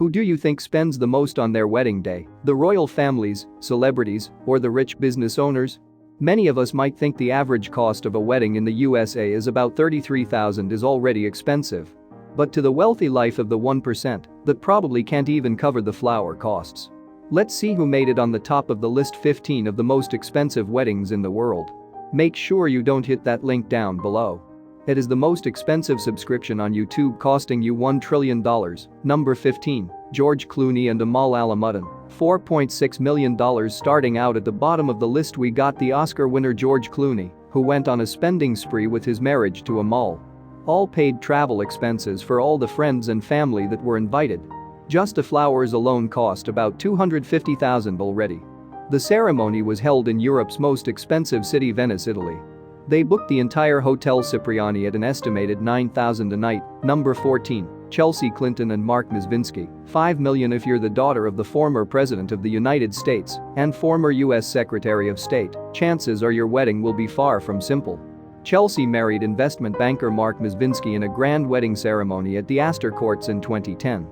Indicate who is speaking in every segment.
Speaker 1: Who do you think spends the most on their wedding day? The royal families, celebrities, or the rich business owners? Many of us might think the average cost of a wedding in the USA is about $33,000 is already expensive. But to the wealthy life of the 1%, that probably can't even cover the flower costs. Let's see who made it on the top of the list: 15 of the most expensive weddings in the world. Make sure you don't hit that link down below. It is the most expensive subscription on YouTube, costing you $1 trillion. Number 15. George Clooney and Amal Alamuddin, $4.6 million. Starting out at the bottom of the list, we got the Oscar winner George Clooney, who went on a spending spree with his marriage to Amal. All paid travel expenses for all the friends and family that were invited. Just the flowers alone cost about $250,000 already. The ceremony was held in Europe's most expensive city, Venice, Italy. They booked the entire Hotel Cipriani at an estimated $9,000 a night. Number 14. Chelsea Clinton and Marc Mezvinsky, $5 million. If you're the daughter of the former President of the United States and former U.S. Secretary of State, chances are your wedding will be far from simple. Chelsea married investment banker Marc Mezvinsky in a grand wedding ceremony at the Astor Courts in 2010.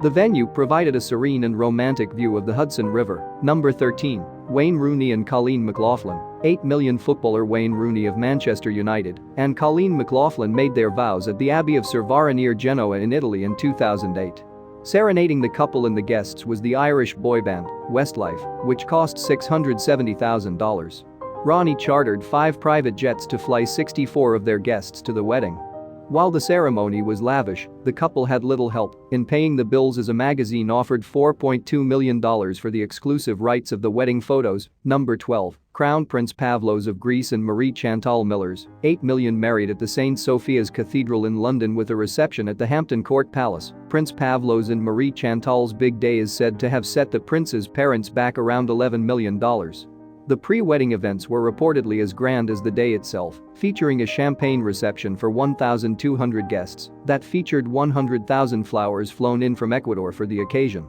Speaker 1: The venue provided a serene and romantic view of the Hudson River. Number 13. Wayne Rooney and Colleen McLaughlin, $8 million. Footballer Wayne Rooney of Manchester United and Colleen McLaughlin made their vows at the Abbey of Cervara near Genoa in Italy in 2008. Serenading the couple and the guests was the Irish boy band, Westlife, which cost $670,000. Ronnie chartered 5 private jets to fly 64 of their guests to the wedding. While the ceremony was lavish, the couple had little help in paying the bills, as a magazine offered $4.2 million for the exclusive rights of the wedding photos. Number 12. Crown Prince Pavlos of Greece and Marie Chantal Millers, $8 million. Married at the St. Sophia's Cathedral in London with a reception at the Hampton Court Palace, Prince Pavlos and Marie Chantal's big day is said to have set the prince's parents back around $11 million. The pre-wedding events were reportedly as grand as the day itself, featuring a champagne reception for 1,200 guests that featured 100,000 flowers flown in from Ecuador for the occasion.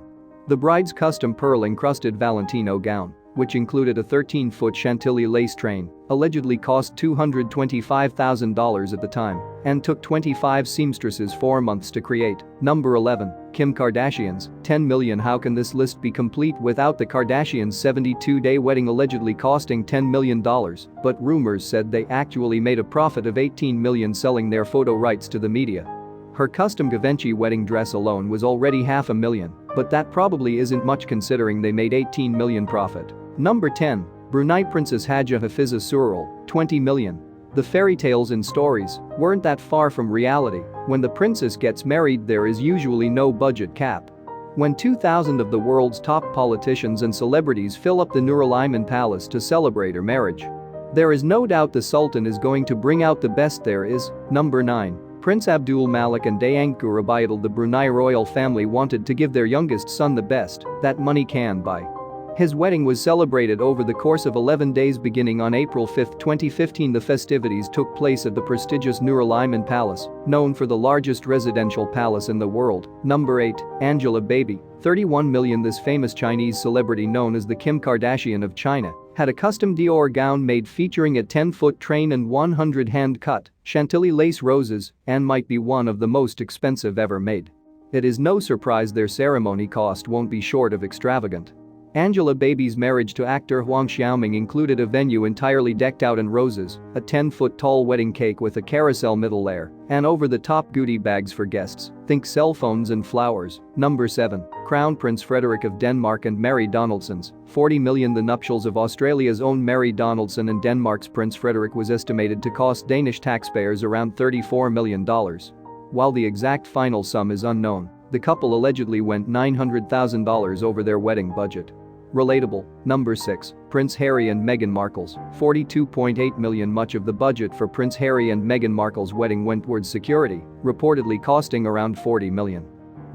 Speaker 1: The bride's custom pearl-encrusted Valentino gown, which included a 13-foot Chantilly lace train, allegedly cost $225,000 at the time and took 25 seamstresses 4 months to create. Number 11. Kim Kardashian's, $10 million. How can this list be complete without the Kardashians' 72-day wedding allegedly costing $10 million? But rumors said they actually made a profit of $18 million selling their photo rights to the media. Her custom Givenchy wedding dress alone was already $500,000, but that probably isn't much considering they made $18 million profit. Number 10. Brunei Princess Hajah Hafiza Surul, $20 million. The fairy tales and stories weren't that far from reality. When the princess gets married, there is usually no budget cap. When 2,000 of the world's top politicians and celebrities fill up the Nur Al Ayman Palace to celebrate her marriage, there is no doubt the Sultan is going to bring out the best there is. Number 9. Prince Abdul Malik and Dayang Gurabayadul. The Brunei royal family wanted to give their youngest son the best that money can buy. His wedding was celebrated over the course of 11 days beginning on April 5, 2015. The festivities took place at the prestigious Nur Al Ayman Palace, known for the largest residential palace in the world. Number 8. Angela Baby, $31 million. This famous Chinese celebrity, known as the Kim Kardashian of China, had a custom Dior gown made featuring a 10-foot train and 100 hand-cut Chantilly lace roses and might be one of the most expensive ever made. It is no surprise their ceremony cost won't be short of extravagant. Angela Baby's marriage to actor Huang Xiaoming included a venue entirely decked out in roses, a 10-foot tall wedding cake with a carousel middle layer, and over-the-top goodie bags for guests. Think cell phones and flowers. Number 7. Crown Prince Frederik of Denmark and Mary Donaldson's, $40 million. The nuptials of Australia's own Mary Donaldson and Denmark's Prince Frederik was estimated to cost Danish taxpayers around $34 million. While the exact final sum is unknown, the couple allegedly went $900,000 over their wedding budget. Relatable. Number 6. Prince Harry and Meghan Markle's, $42.8 million. Much of the budget for Prince Harry and Meghan Markle's wedding went towards security, reportedly costing around $40 million.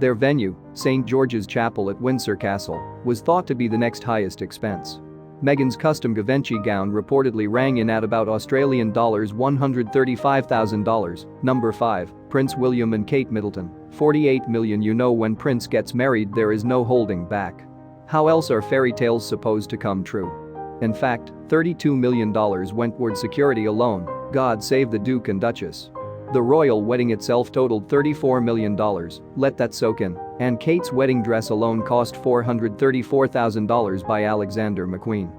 Speaker 1: Their venue, St. George's Chapel at Windsor Castle, was thought to be the next highest expense. Meghan's custom Givenchy gown reportedly rang in at about Australian dollars $135,000. Number 5. Prince William and Kate Middleton, $48 million. You know, when Prince gets married, there is no holding back. How else are fairy tales supposed to come true? In fact, $32 million went toward security alone. God save the Duke and Duchess. The royal wedding itself totaled $34 million. Let that soak in. And Kate's wedding dress alone cost $434,000 by Alexander McQueen.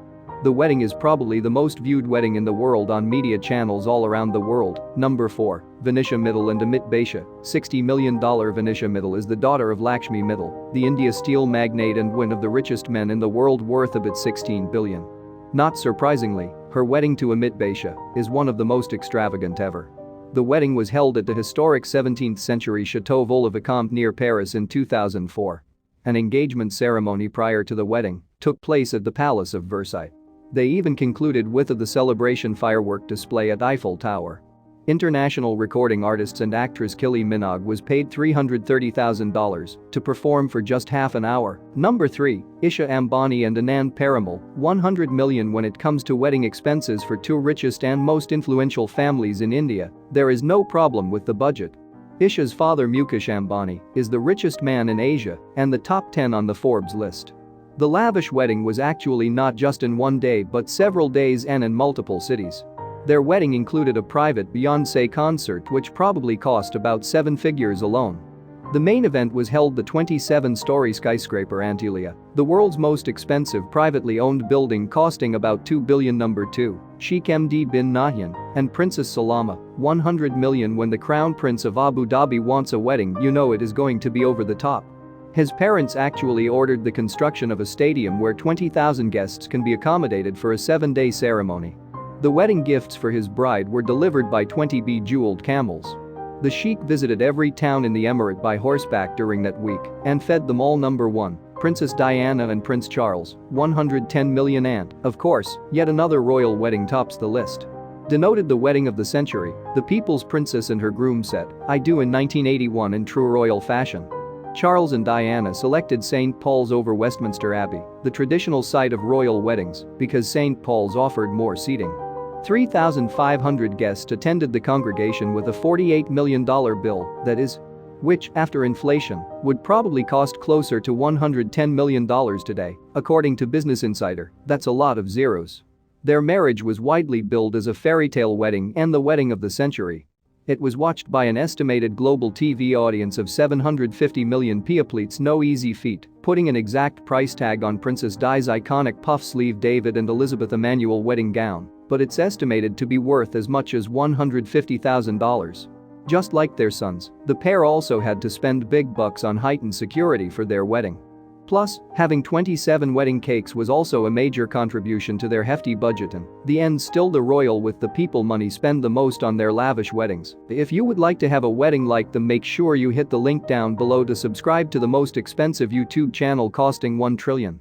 Speaker 1: The wedding is probably the most viewed wedding in the world on media channels all around the world. Number 4. Vanisha Mittal and Amit Baisha. $60 million. Vanisha Mittal is the daughter of Lakshmi Mittal, the India steel magnate and one of the richest men in the world, worth about $16 billion. Not surprisingly, her wedding to Amit Baisha is one of the most extravagant ever. The wedding was held at the historic 17th-century Château Vaux-le-Vicomte near Paris in 2004. An engagement ceremony prior to the wedding took place at the Palace of Versailles. They even concluded with the celebration firework display at Eiffel Tower. International recording artist and actress Kylie Minogue was paid $330,000 to perform for just half an hour. Number 3. Isha Ambani and Anand Parimal. $100 million. When it comes to wedding expenses for two richest and most influential families in India, there is no problem with the budget. Isha's father Mukesh Ambani is the richest man in Asia and the top 10 on the Forbes list. The lavish wedding was actually not just in one day but several days and in multiple cities. Their wedding included a private Beyoncé concert which probably cost about 7 figures alone. The main event was held the 27-story skyscraper Antilia, the world's most expensive privately owned building, costing about $2 billion. Number 2. Sheikh Md bin Nahyan and Princess Salama. $100 million. When the Crown Prince of Abu Dhabi wants a wedding, you know it is going to be over the top. His parents actually ordered the construction of a stadium where 20,000 guests can be accommodated for a 7-day ceremony. The wedding gifts for his bride were delivered by 20 bejeweled camels. The sheikh visited every town in the emirate by horseback during that week and fed them all. Number 1. Princess Diana and Prince Charles. $110 million. And, of course, yet another royal wedding tops the list. Denoted the wedding of the century, the People's Princess and her groom said, "I do" in 1981 in true royal fashion. Charles and Diana selected St. Paul's over Westminster Abbey, the traditional site of royal weddings, because St. Paul's offered more seating. 3,500 guests attended the congregation with a $48 million bill, that is, which, after inflation, would probably cost closer to $110 million today, according to Business Insider. That's a lot of zeros. Their marriage was widely billed as a fairy tale wedding and the wedding of the century. It was watched by an estimated global TV audience of 750 million people. It's no easy feat putting an exact price tag on Princess Di's iconic puff-sleeve David and Elizabeth Emmanuel wedding gown, but it's estimated to be worth as much as $150,000. Just like their sons, the pair also had to spend big bucks on heightened security for their wedding. Plus, having 27 wedding cakes was also a major contribution to their hefty budget, and the end still the royal with the people money spend the most on their lavish weddings. If you would like to have a wedding like them, make sure you hit the link down below to subscribe to the most expensive YouTube channel costing $1 trillion.